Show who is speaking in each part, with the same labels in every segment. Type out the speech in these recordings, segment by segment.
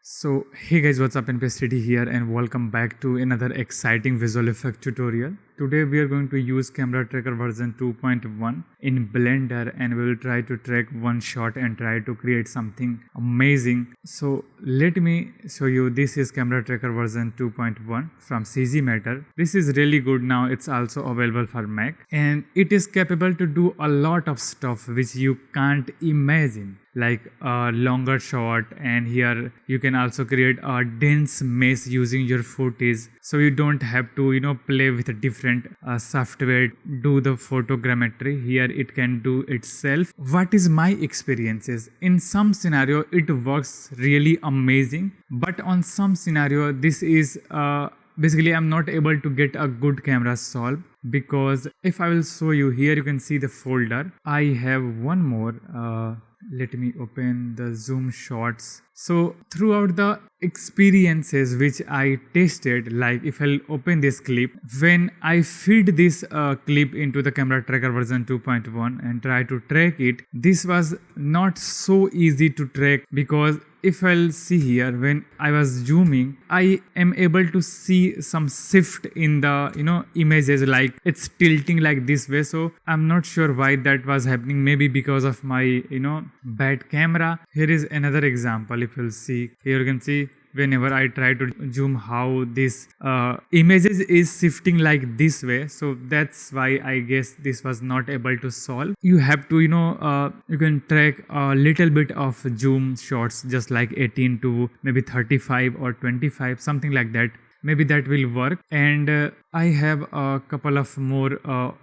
Speaker 1: So hey guys, what's up? NPSTD here and welcome back to another exciting visual effect tutorial. Today we are going to use Camera Tracker version 2.1 in Blender and we will try to track one shot and try to create something amazing. So let me show you. This is Camera Tracker version 2.1 from CG Matter. This is really good now. It's also available for Mac and it is capable to do a lot of stuff which you can't imagine, like a longer shot, and here you can also create a dense mesh using your footage, so you don't have to play with a different software, do the photogrammetry. Here it can do itself. What is my experiences? In some scenario it works really amazing, but on some scenario this is basically I'm not able to get a good camera solve, because if I will show you, here you can see the folder. I have one more let me open the zoom shots. So throughout the experiences which I tested, like if I'll open this clip, when I feed this clip into the Camera Tracker version 2.1 and try to track it, this was not so easy to track, because if I'll see here, when I was zooming, I am able to see some shift in the images, like it's tilting like this way. So I'm not sure why that was happening. Maybe because of my bad camera. Here is another example. If you'll see, here you can see whenever I try to zoom, how this images is shifting like this way. So that's why I guess this was not able to solve. You have to you can track a little bit of zoom shots, just like 18 to maybe 35 or 25, something like that. Maybe that will work. And I have a couple of more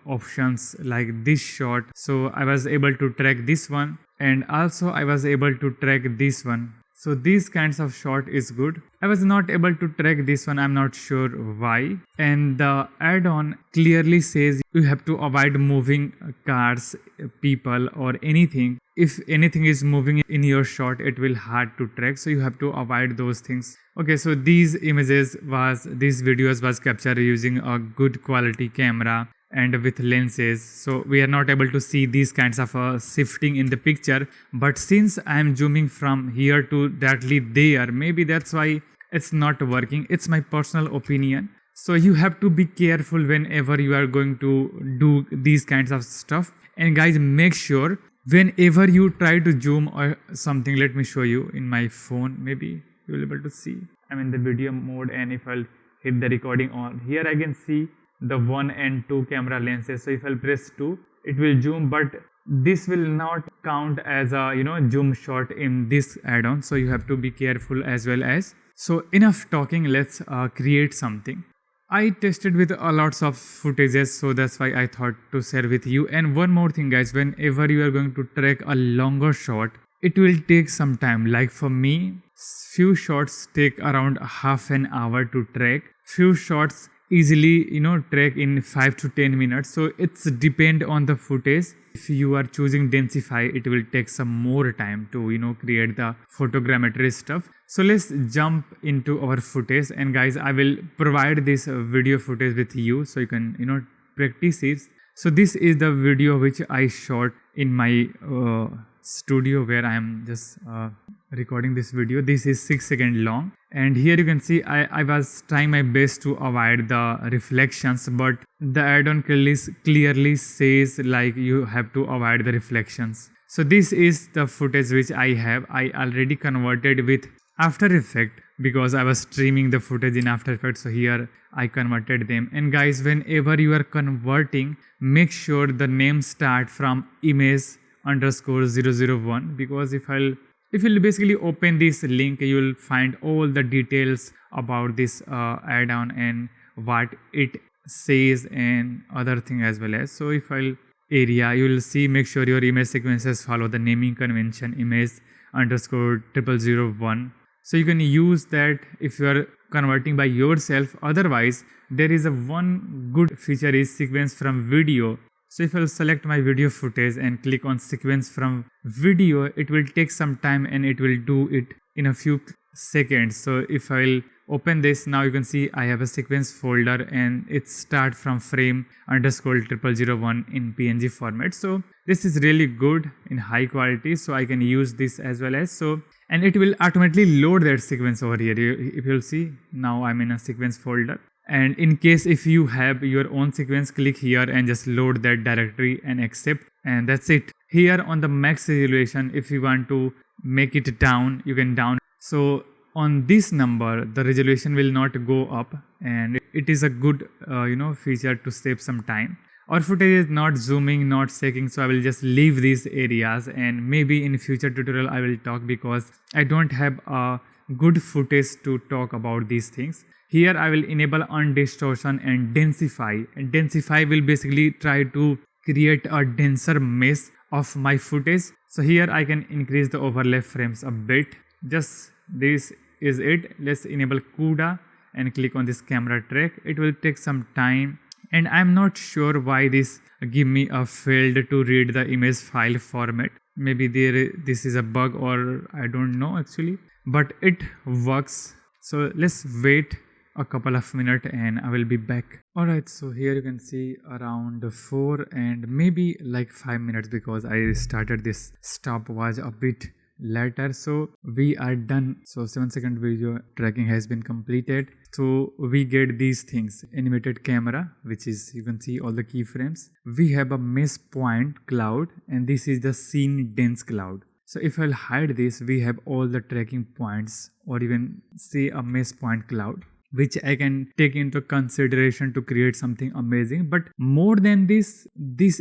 Speaker 1: options like this shot. So I was able to track this one, and also I was able to track this one. So these kinds of shot is good. I was not able to track this one. I'm not sure why. And the add-on clearly says you have to avoid moving cars, people, or anything. If anything is moving in your shot, it will hard to track. So you have to avoid those things. Okay, so these videos was captured using a good quality camera and with lenses, so we are not able to see these kinds of shifting in the picture. But since I am zooming from here to directly there, maybe that's why it's not working. It's my personal opinion. So you have to be careful whenever you are going to do these kinds of stuff. And guys, make sure whenever you try to zoom or something, let me show you in my phone. Maybe you will be able to see. I'm in the video mode, and if I'll hit the recording on, here I can see the 1 and 2 camera lenses. So if I'll press 2, it will zoom, but this will not count as a zoom shot in this add-on. So you have to be careful as well as. So enough talking, let's create something. I tested with a lots of footages, so that's why I thought to share with you. And one more thing guys, whenever you are going to track a longer shot, it will take some time. Like for me, few shots take around half an hour to track. Few shots easily track in 5 to 10 minutes. So it's depend on the footage. If you are choosing densify, it will take some more time to create the photogrammetry stuff. So let's jump into our footage, and guys, I will provide this video footage with you so you can practice it. So this is the video which I shot in my studio, where I am just recording this video. This is 6 seconds long, and here you can see I was trying my best to avoid the reflections, but the add-on clearly says like you have to avoid the reflections. So this is the footage which I have. I already converted with After Effects because I was streaming the footage in After Effects, so here I converted them. And guys, whenever you are converting, make sure the name start from image_001, because if you'll basically open this link, you will find all the details about this add-on and what it says and other thing as well as. So if I'll area, you will see, make sure your image sequences follow the naming convention image_001. So you can use that if you are converting by yourself. Otherwise, there is a one good feature is sequence from video. So if I'll select my video footage and click on sequence from video, it will take some time and it will do it in a few seconds. So if I'll open this, now you can see I have a sequence folder and it starts from frame_0001 in PNG format. So this is really good in high quality, so I can use this as well as. So and it will automatically load that sequence over here. If you'll see, now I'm in a sequence folder, and in case if you have your own sequence, click here and just load that directory and accept, and that's it. Here on the max resolution, if you want to make it down, you can down. So on this number the resolution will not go up, and it is a good feature to save some time. Our footage is not zooming, not shaking, so I will just leave these areas, and maybe in future tutorial I will talk, because I don't have a good footage to talk about these things. Here I will enable undistortion and densify, and densify will basically try to create a denser mesh of my footage. So here I can increase the overlay frames a bit. Just this is it. Let's enable CUDA and click on this camera track. It will take some time, and I'm not sure why this give me a failed to read the image file format. Maybe this is a bug, or I don't know actually, but it works. So let's wait a couple of minutes and I will be back. Alright, so here you can see around 4 and maybe like 5 minutes, because I started this stopwatch a bit later. So we are done. So 7-second video tracking has been completed. So we get these things: animated camera, which is, you can see all the keyframes. We have a mesh point cloud, and this is the scene dense cloud. So if I'll hide this, we have all the tracking points, or even say a mesh point cloud, which I can take into consideration to create something amazing. But more than this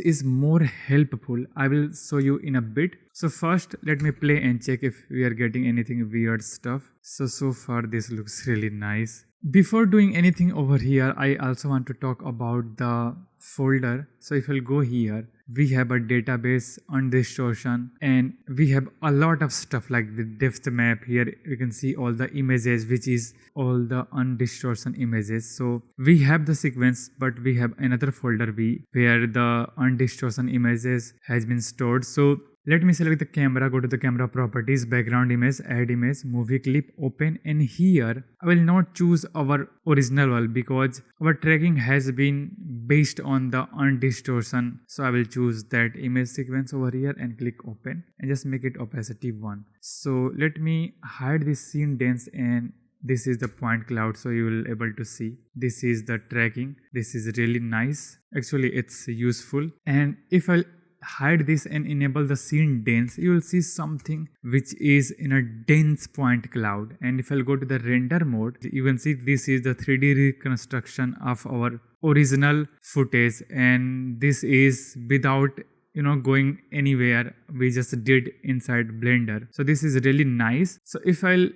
Speaker 1: is more helpful. I will show you in a bit. So first let me play and check if we are getting anything weird stuff. So far this looks really nice. Before doing anything over here, I also want to talk about the folder. So if I'll go here, we have a database, undistortion, and we have a lot of stuff like the depth map. Here you can see all the images, which is all the undistortion images. So we have the sequence, but we have another folder where the undistortion images has been stored. So let me select the camera, go to the camera properties, background image, add image, movie clip, open, and here I will not choose our original one because our tracking has been based on the undistortion. So I will choose that image sequence over here and click open and just make it opacity 1. So let me hide this scene dense, and this is the point cloud, so you will able to see this is the tracking. This is really nice. Actually it's useful. And if I hide this and enable the scene dense, you will see something which is in a dense point cloud. And if I'll go to the render mode, you can see this is the 3D reconstruction of our original footage, and this is without going anywhere. We just did inside Blender. So this is really nice. So if I'll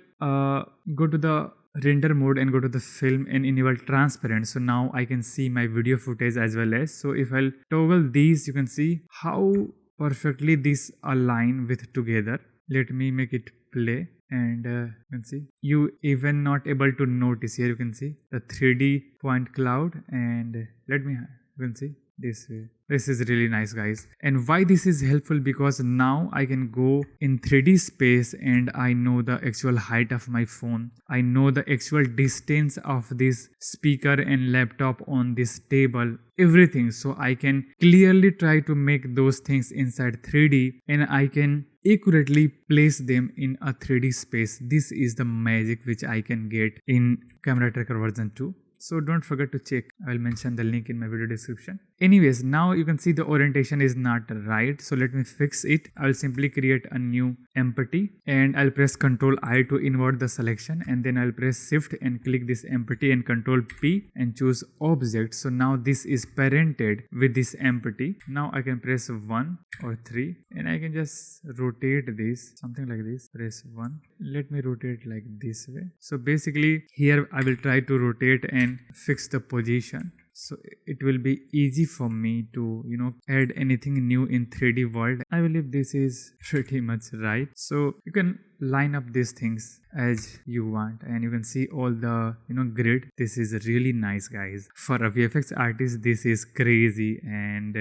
Speaker 1: go to the render mode and go to the film and enable transparent, so now I can see my video footage as well as. So if I'll toggle these, you can see how perfectly these align with together. Let me make it play, and you can see you even not able to notice. Here you can see the 3D point cloud, and you can see this way. This is really nice, guys. And why this is helpful, because now I can go in 3D space and I know the actual height of my phone. I know the actual distance of this speaker and laptop on this table, everything. So I can clearly try to make those things inside 3D, and I can accurately place them in a 3D space. This is the magic which I can get in Camera Tracker version 2. So don't forget to check. I will mention the link in my video description. Anyways, now you can see the orientation is not right. So let me fix it. I will simply create a new empty, and I'll press Ctrl I to invert the selection, and then I'll press Shift and click this empty and Ctrl P and choose object. So now this is parented with this empty. Now I can press 1 or 3 and I can just rotate this, something like this. Press 1. Let me rotate like this way. So basically here I will try to rotate and fix the position, so it will be easy for me to add anything new in 3D world. I believe this is pretty much right. So you can line up these things as you want, and you can see all the grid. This is really nice, guys. For a VFX artist, this is crazy, and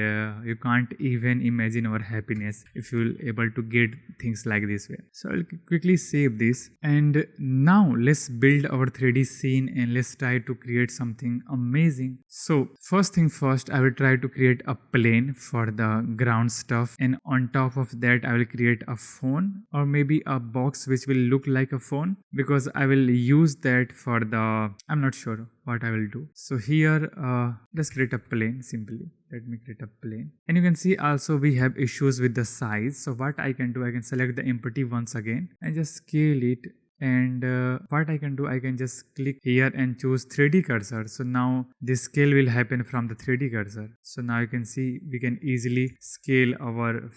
Speaker 1: you can't even imagine our happiness if you're able to get things like this way. So I'll quickly save this, and now let's build our 3D scene and let's try to create something amazing. So first thing first, I will try to create a plane for the ground stuff, and on top of that I will create a phone or maybe a box box which will look like a phone, because I will use that for the, I'm not sure what I will do. So here let's create a plane simply. Let me create a plane, and you can see also we have issues with the size. So what I can do, I can select the empty once again and just scale it. And what I can do, I can just click here and choose 3D cursor. So now this scale will happen from the 3D cursor. So now you can see we can easily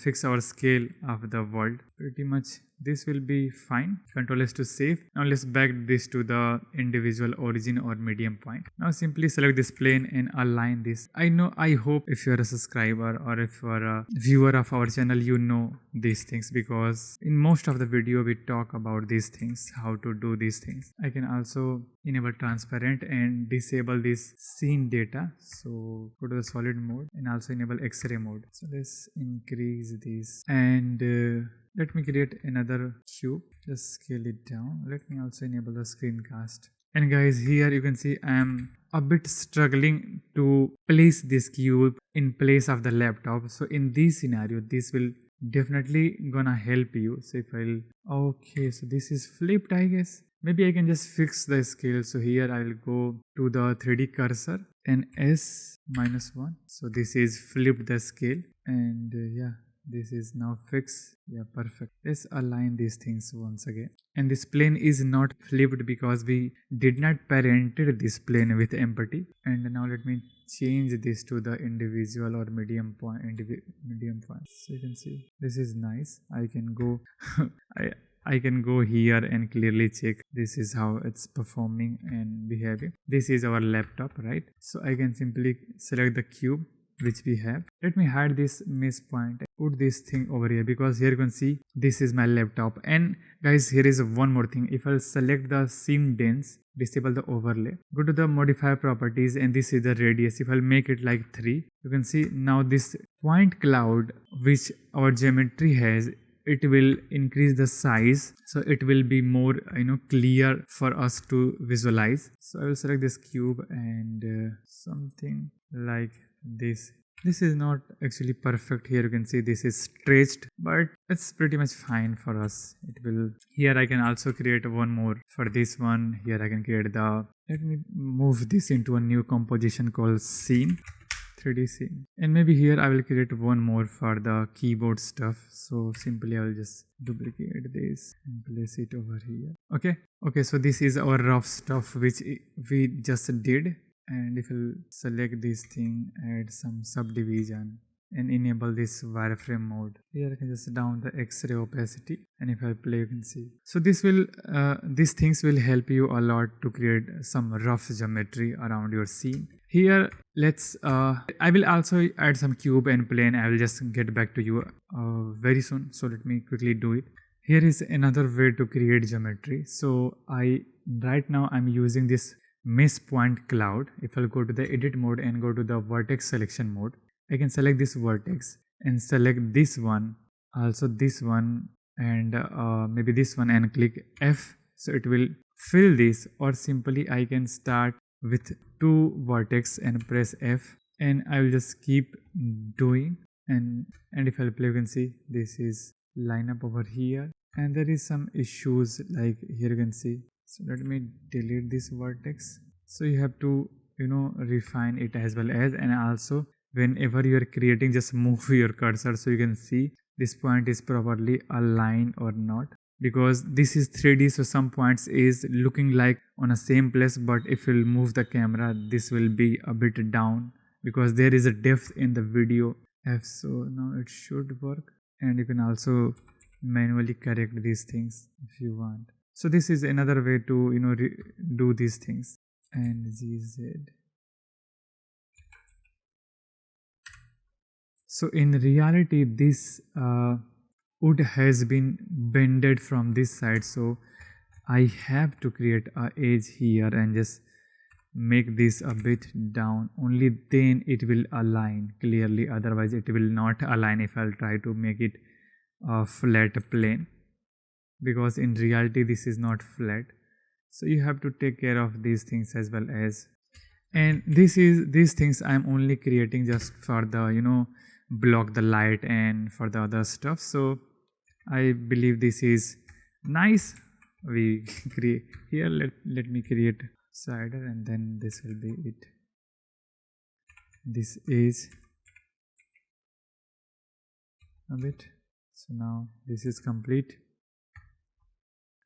Speaker 1: fix our scale of the world. Pretty much this will be fine. Control S to save. Now let's back this to the individual origin or medium point. Now simply select this plane and align this. I hope if you're a subscriber or if you're a viewer of our channel, you know these things, because in most of the video we talk about these things, how to do these things. I can also enable transparent and disable this scene data. So go to the solid mode and also enable X-ray mode. So let's increase this, and let me create another cube. Just scale it down. Let me also enable the screencast. And guys, here you can see I am a bit struggling to place this cube in place of the laptop. So in this scenario, this will definitely gonna help you. So if okay, so this is flipped, I guess. Maybe I can just fix the scale. So here I will go to the 3D cursor and S-1. So this is flipped the scale, and yeah, this is now fixed. Yeah, perfect. Let's align these things once again. And this plane is not flipped because we did not parented this plane with empty. And now let me change this to the individual or medium point. So you can see this is nice. I can go I can go here and clearly check this is how it's performing and behaving. This is our laptop, right? So I can simply select the cube which we have. Let me hide this mesh point, put this thing over here, because here you can see this is my laptop. And guys, here is one more thing. If I'll select the seam dense, disable the overlay, go to the modifier properties, and this is the radius. If I'll make it like 3, you can see now this point cloud which our geometry has, it will increase the size, so it will be more clear for us to visualize. So I will select this cube and something like this. This is not actually perfect. Here you can see this is stretched, but it's pretty much fine for us. It will. Here I can also create one more for this one. Here I can create let me move this into a new composition called scene, 3D scene. And maybe here I will create one more for the keyboard stuff. So simply I will just duplicate this and place it over here. Okay, so this is our rough stuff which we just did. And if you select this thing, add some subdivision and enable this wireframe mode. Here I can just down the X-ray opacity, and if I play you can see. So these things will help you a lot to create some rough geometry around your scene. Here I will also add some cube and plane. I will just get back to you very soon. So let me quickly do it. Here is another way to create geometry. So right now I'm using this mesh point cloud. If I'll go to the edit mode and go to the vertex selection mode, I can select this vertex and select this one, also this one, and maybe this one, and click F. So it will fill this, or simply I can start with 2 vertex and press F, and I will just keep doing. And if I'll play, you can see this is line up over here, and there is some issues like here you can see. So let me delete this vertex. So you have to refine it as well as, and also whenever you are creating, just move your cursor so you can see this point is properly aligned or not, because this is 3D, so some points is looking like on a same place, but if you move the camera, this will be a bit down because there is a depth in the video. So now it should work, and you can also manually correct these things if you want. So this is another way to do these things. And GZ. So in reality, this wood has been bended from this side, so I have to create a edge here and just make this a bit down. Only then it will align clearly, otherwise it will not align if I'll try to make it a flat plane, because in reality this is not flat. So you have to take care of these things as well as. And these things I'm only creating just for the block the light and for the other stuff. So I believe this is Nice. We create here. Let me create slider, and then this will be it. This is a bit. So now this is complete,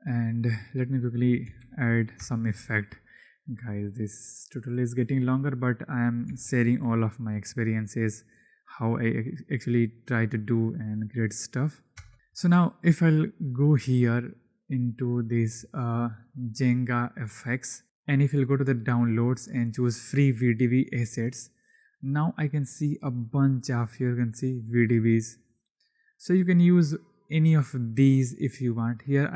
Speaker 1: and let me quickly add some effect. Guys, this tutorial is getting longer, but I am sharing all of my experiences, how I actually try to do and create stuff. So now if I'll go here into this Jenga effects, and if you'll go to the downloads and choose free VDV assets, now I can see a bunch of, here you can see VDVs. So you can use any of these if you want. Here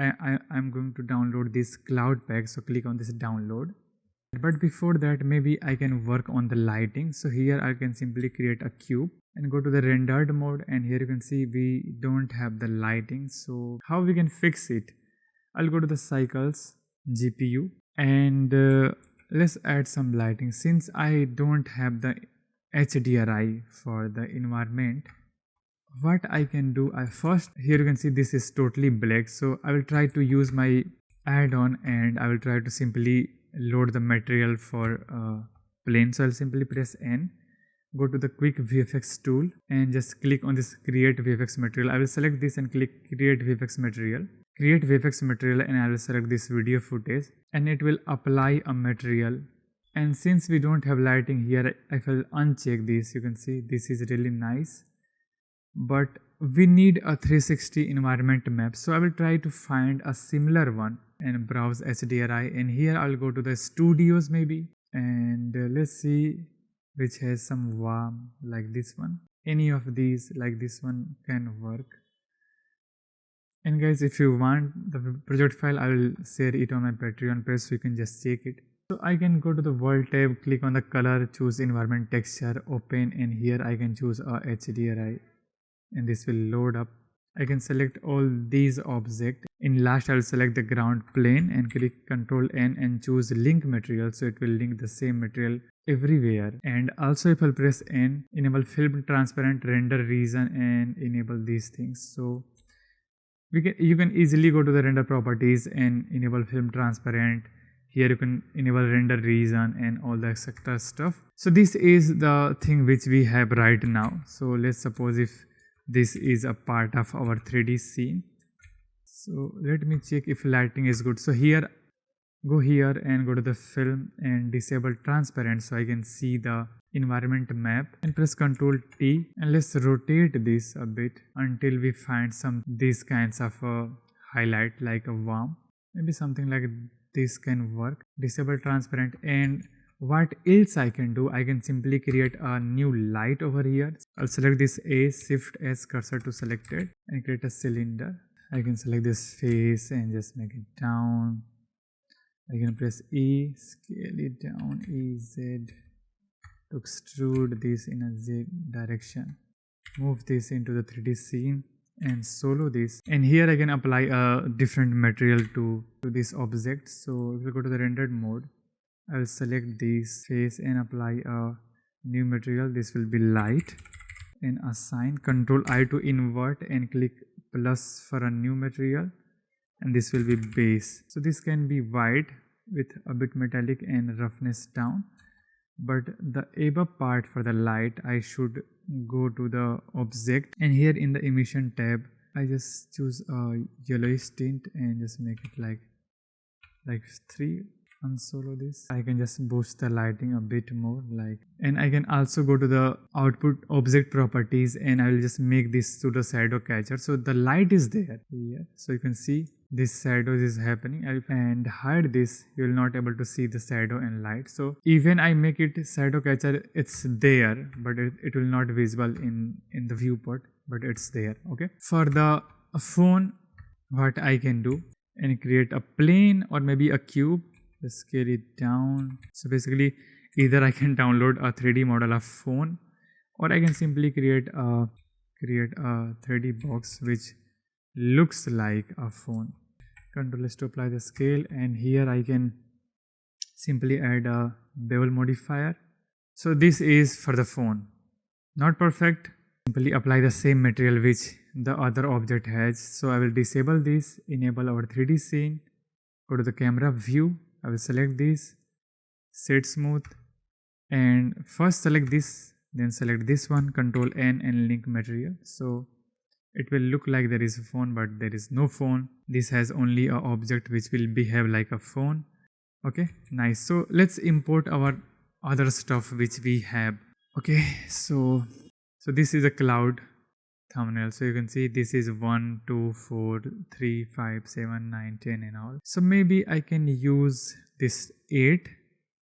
Speaker 1: I'm going to download this cloud pack, so click on this download. But before that, maybe I can work on the lighting. So here I can simply create a cube and go to the rendered mode, and here you can see we don't have the lighting. So how we can fix it? I'll go to the cycles GPU, and let's add some lighting. Since I don't have the HDRI for the environment, what I can do, I first, here you can see this is totally black, so I will try to use my add-on, and I will try to simply load the material for plane. So I'll simply press N, go to the quick VFX tool, and just click on this create VFX material. I will select this and click create VFX material, and I will select this video footage, and it will apply a material. And since we don't have lighting here, if I will uncheck this, you can see this is really nice, but we need a 360 environment map. So I will try to find a similar one and browse HDRI, and here I'll go to the studios maybe, and let's see which has some warm like this one. Any of these like this one can work. And guys, if you want the project file, I will share it on my Patreon page, so you can just check it. So I can go to the world tab, click on the color, choose environment texture, open, and here I can choose a HDRI, and this will load up. I can select all these objects. In last, I will select the ground plane and click Ctrl N and choose link material, so it will link the same material everywhere. And also if I'll press N, enable film transparent render region and enable these things. So you can easily go to the render properties and enable film transparent. Here you can enable render region and all the etc stuff. So this is the thing which we have right now. So let's suppose if this is a part of our 3D scene. So let me check if lighting is good. So here, go here and go to the film and disable transparent, so I can see the environment map, and press Ctrl T, and let's rotate this a bit until we find some these kinds of highlight like a worm. Maybe something like this can work. Disable transparent. And what else I can do, I can simply create a new light over here. I'll select this A, shift S cursor to selected, and create a cylinder. I can select this face and just make it down. I can press E, scale it down, EZ, to extrude this in a Z direction. Move this into the 3D scene and solo this, and here I can apply a different material to this object. So if you go to the rendered mode, I will select this face and apply a new material. This will be light, and assign. Ctrl I to invert and click plus for a new material, and this will be base. So this can be white with a bit metallic and roughness down, but the above part for the light, I should go to the object, and here in the emission tab I just choose a yellowish tint and just make it like 3. Unsolo this. I can just boost the lighting a bit more, and I can also go to the output object properties, and I will just make this to the shadow catcher, so the light is there here, so you can see this shadows is happening. And hide this, you will not able to see the shadow and light. So even I make it shadow catcher, it's there, but it will not visible in the viewport, but it's there. Okay, for the phone, what I can do, and create a plane or maybe a cube. Let's scale it down. So basically, either I can download a 3D model of phone, or I can simply create a 3D box which looks like a phone. Ctrl S to apply the scale, and here I can simply add a bevel modifier. So this is for the phone. Not perfect, simply apply the same material which the other object has. So I will disable this, enable our 3D scene, go to the camera view, I will select this, set smooth, and first select this, then select this one, Control N and link material. So it will look like there is a phone, but there is no phone. This has only a object which will behave like a phone. Okay, nice. So let's import our other stuff which we have. Okay, so this is a cloud thumbnail. So you can see this is 1 2 4 3 5 7 9 10 and all. So maybe I can use this 8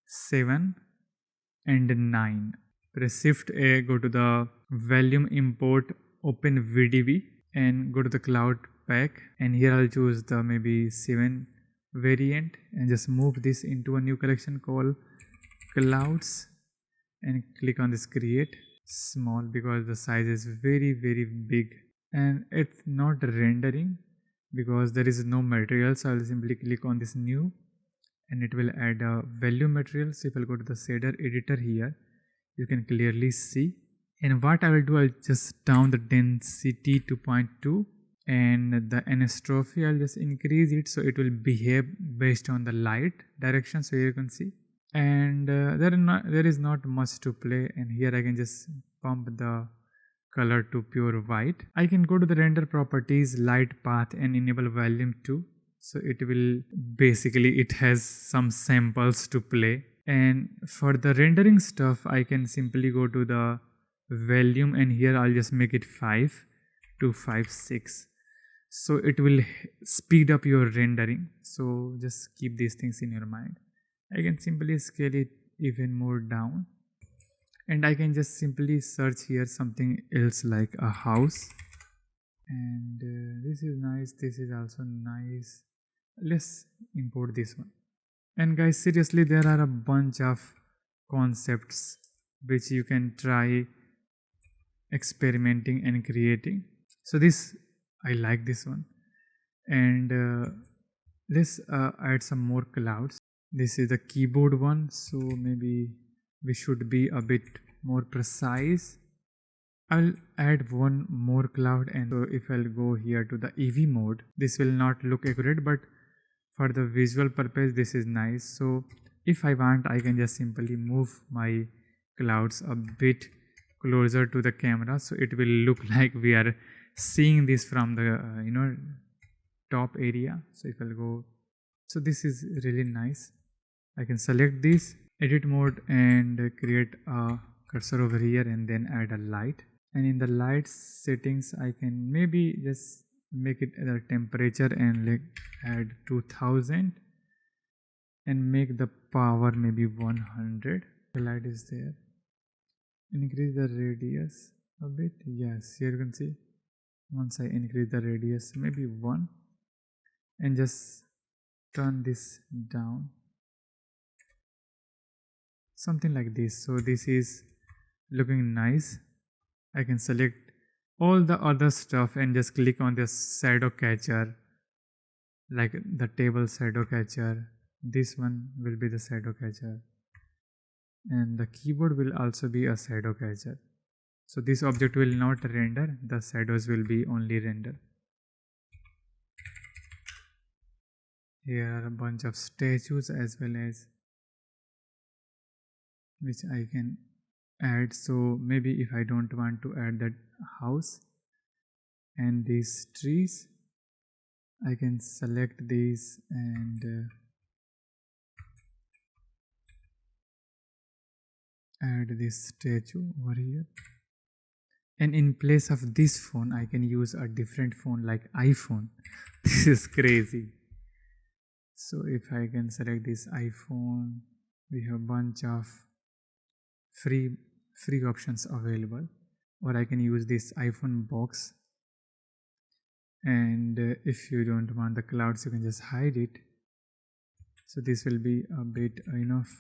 Speaker 1: 7 and 9. Press shift A, go to the volume import, open VDB and go to the cloud pack, and here I'll choose the maybe 7 variant and just move this into a new collection called clouds and click on this create small, because the size is very big and it's not rendering because there is no material. So I'll simply click on this new and it will add a value material. So if I'll go to the shader editor here, you can clearly see. And what I will do, I'll just down the density to 0.2 and the anisotropy I'll just increase it so it will behave based on the light direction. So here you can see, and there is not much to play, and here I can just pump the color to pure white. I can go to the render properties, light path and enable volume 2. So it will basically, it has some samples to play. And for the rendering stuff, I can simply go to the volume and here I'll just make it 5 to 5.6. So it will speed up your rendering. So just keep these things in your mind. I can simply scale it even more down, and I can just simply search here something else like a house, and this is nice, this is also nice. Let's import this one. And guys, seriously, there are a bunch of concepts which you can try experimenting and creating. So this, I like this one, and let's add some more clouds. This is the keyboard one, so maybe we should be a bit more precise. I'll add one more cloud, and so if I'll go here to the EV mode, this will not look accurate, but for the visual purpose this is nice. So if I want, I can just simply move my clouds a bit closer to the camera, so it will look like we are seeing this from the top area. So if I'll go, so this is really nice. I can select this edit mode and create a cursor over here and then add a light, and in the light settings I can maybe just make it the temperature and like add 2000 and make the power maybe 100. The light is there. Increase the radius a bit. Yes, here you can see once I increase the radius maybe 1 and just turn this down, something like this. So this is looking nice. I can select all the other stuff and just click on this shadow catcher, like the table shadow catcher. This one will be the shadow catcher, and the keyboard will also be a shadow catcher. So this object will not render, the shadows will be only render. Here are a bunch of statues as well as which I can add. So maybe if I don't want to add that house and these trees, I can select these and add this statue over here. And in place of this phone, I can use a different phone like iPhone. This is crazy. So if I can select this iPhone, we have a bunch of free options available, or I can use this iPhone box. And if you don't want the clouds, you can just hide it. So this will be a bit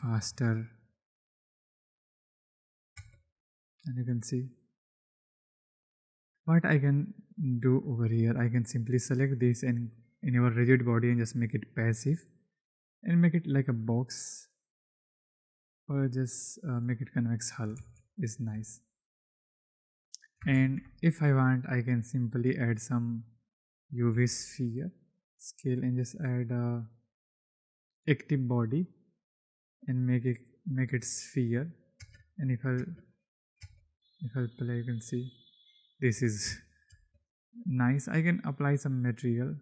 Speaker 1: faster, and you can see what I can do over here. I can simply select this and in our rigid body and just make it passive and make it like a box, or just make it convex hull is nice. And if I want, I can simply add some UV sphere scale and just add a active body and make it sphere. And if I play, you can see this is nice. I can apply some material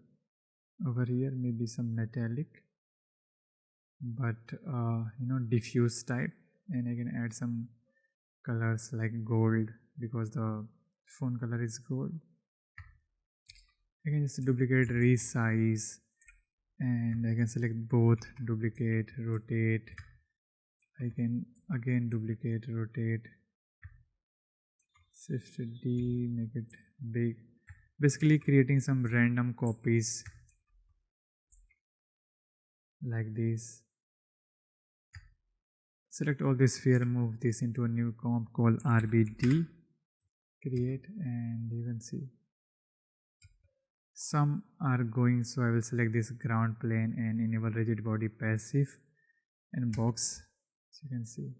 Speaker 1: over here, maybe some metallic, but diffuse type, and I can add some colors like gold because the phone color is gold. I can just duplicate, resize, and I can select both, duplicate, rotate. I can again duplicate, rotate, shift D, make it big, basically creating some random copies like this. Select all this sphere, move this into a new comp called RBD, create, and you can see some are going, so I will select this ground plane and enable rigid body passive and box, so you can see.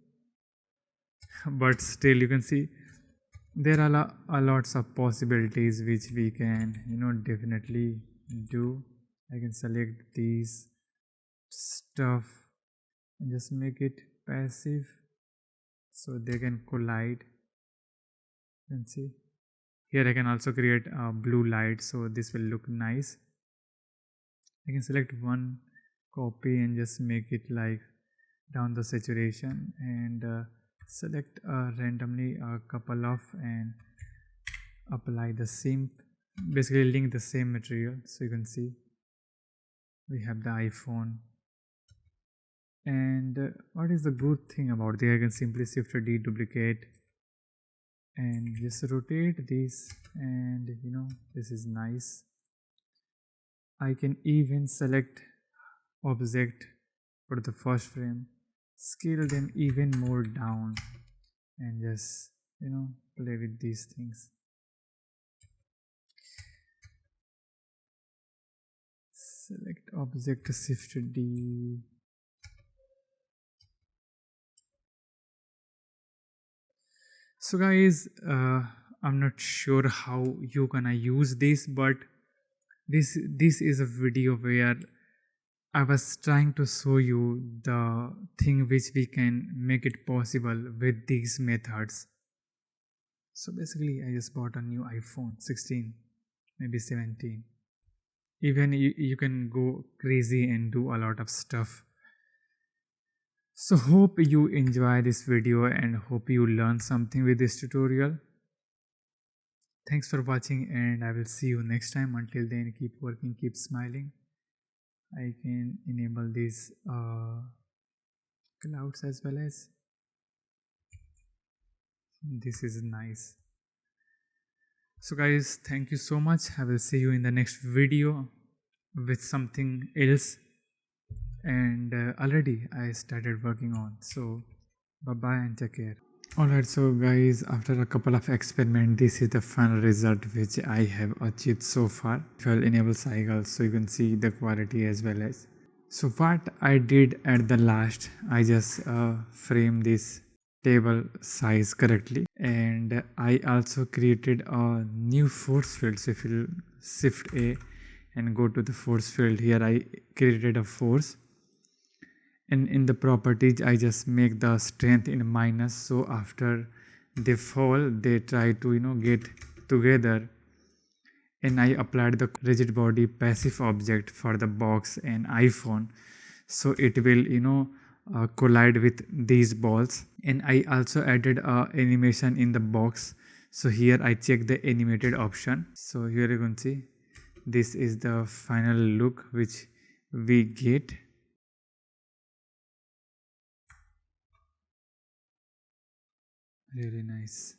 Speaker 1: But still you can see there are a lots of possibilities which we can definitely do. I can select these stuff and just make it passive so they can collide. You can see here I can also create a blue light, so this will look nice. I can select one copy and just make it like down the saturation, and select randomly a couple of and apply the same, basically link the same material. So you can see we have the iPhone. And what is the good thing about this? I can simply shift D, duplicate, and just rotate this, and this is nice. I can even select object for the first frame, scale them even more down, and just play with these things. Select object, shift D. So guys, I'm not sure how you gonna use this, but this is a video where I was trying to show you the thing which we can make it possible with these methods. So basically I just bought a new iPhone 16, maybe 17. Even you can go crazy and do a lot of stuff. So hope you enjoy this video and hope you learn something with this tutorial. Thanks for watching, and I will see you next time. Until then, keep working, keep smiling. I can enable these clouds as well as this is nice. So guys, thank you so much. I will see you in the next video with something else, and already I started working on. So bye bye and take care. Alright, so guys, after a couple of experiments, this is the final result which I have achieved so far. If I'll enable cycles, so you can see the quality as well as. So what I did at the last, I just framed this table size correctly, and I also created a new force field. So if you shift A and go to the force field, here I created a force, and in the properties I just make the strength in minus, so after they fall they try to get together. And I applied the rigid body passive object for the box and iPhone, so it will collide with these balls. And I also added a animation in the box, so here I check the animated option. So here you can see this is the final look which we get. Really nice.